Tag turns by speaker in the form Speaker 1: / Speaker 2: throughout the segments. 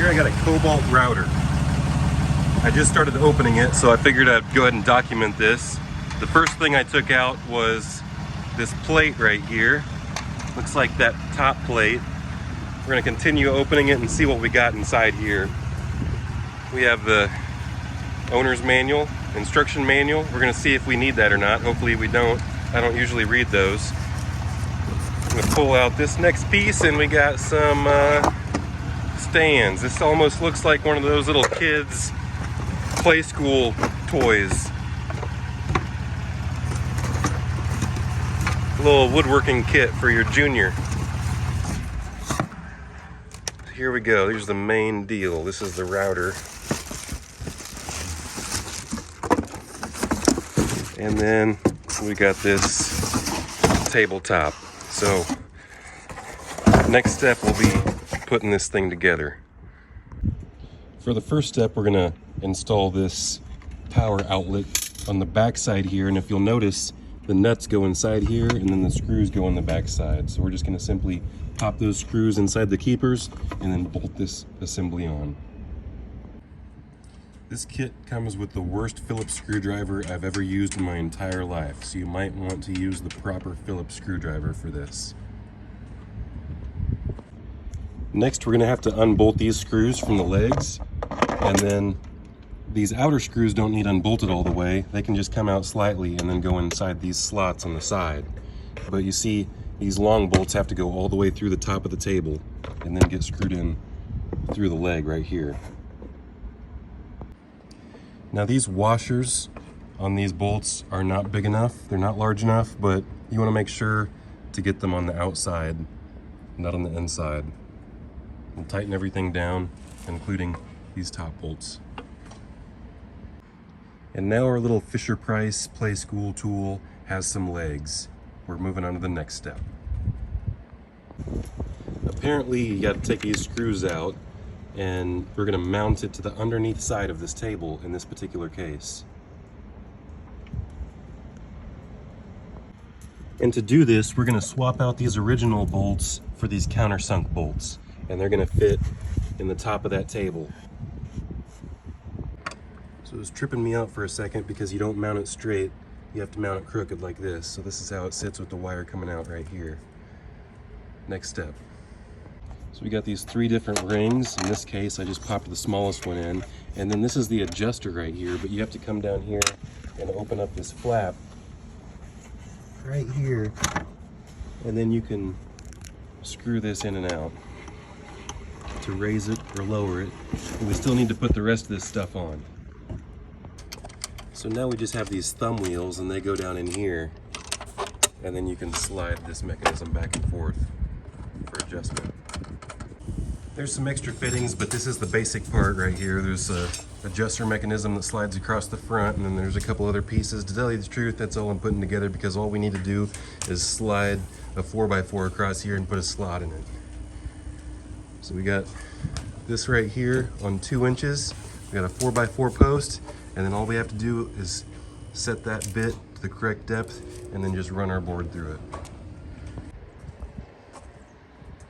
Speaker 1: Here I got a Kobalt router. I just started opening it, so I figured I'd go ahead and document this. The first thing I took out was this plate right here. Looks like that top plate. We're gonna continue opening it and see what we got inside here. We have the owner's manual, instruction manual. We're gonna see if we need that or not. Hopefully we don't. I don't usually read those. I'm gonna pull out this next piece and we got some stands. This almost looks like one of those little kids' play school toys. A little woodworking kit for your junior. Here we go. Here's the main deal. This is the router. And then we got this tabletop. So next step will be putting this thing together. For the first step, we're gonna install this power outlet on the back side here. And if you'll notice, the nuts go inside here and then the screws go on the back side. So we're just gonna simply pop those screws inside the keepers and then bolt this assembly on. This kit comes with the worst Phillips screwdriver I've ever used in my entire life, so you might want to use the proper Phillips screwdriver for this. Next, we're going to have to unbolt these screws from the legs, and then these outer screws don't need unbolted all the way. They can just come out slightly and then go inside these slots on the side. But you see, these long bolts have to go all the way through the top of the table and then get screwed in through the leg right here. Now these washers on these bolts are not big enough, they're not large enough, but you want to make sure to get them on the outside, not on the inside. We'll tighten everything down, including these top bolts. And now our little Fisher-Price Play School tool has some legs. We're moving on to the next step. Apparently you got to take these screws out, and we're going to mount it to the underneath side of this table in this particular case. And to do this, we're going to swap out these original bolts for these countersunk bolts, and they're going to fit in the top of that table. So it was tripping me out for a second because you don't mount it straight, you have to mount it crooked like this. So this is how it sits with the wire coming out right here. Next step. So we got these 3 different rings. In this case, I just popped the smallest one in. And then this is the adjuster right here, but you have to come down here and open up this flap right here. And then you can screw this in and out to raise it or lower it. And we still need to put the rest of this stuff on. So now we just have these thumb wheels and they go down in here. And then you can slide this mechanism back and forth for adjustment. There's some extra fittings, but this is the basic part right here. There's a adjuster mechanism that slides across the front, and then there's a couple other pieces. To tell you the truth, that's all I'm putting together because all we need to do is slide a 4x4 across here and put a slot in it. So we got this right here on 2 inches. We got a 4x4 post, and then all we have to do is set that bit to the correct depth and then just run our board through it.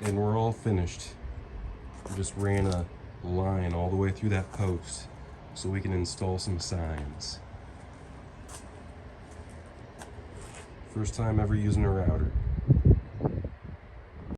Speaker 1: And we're all finished. We just ran a line all the way through that post so we can install some signs. First time ever using a router.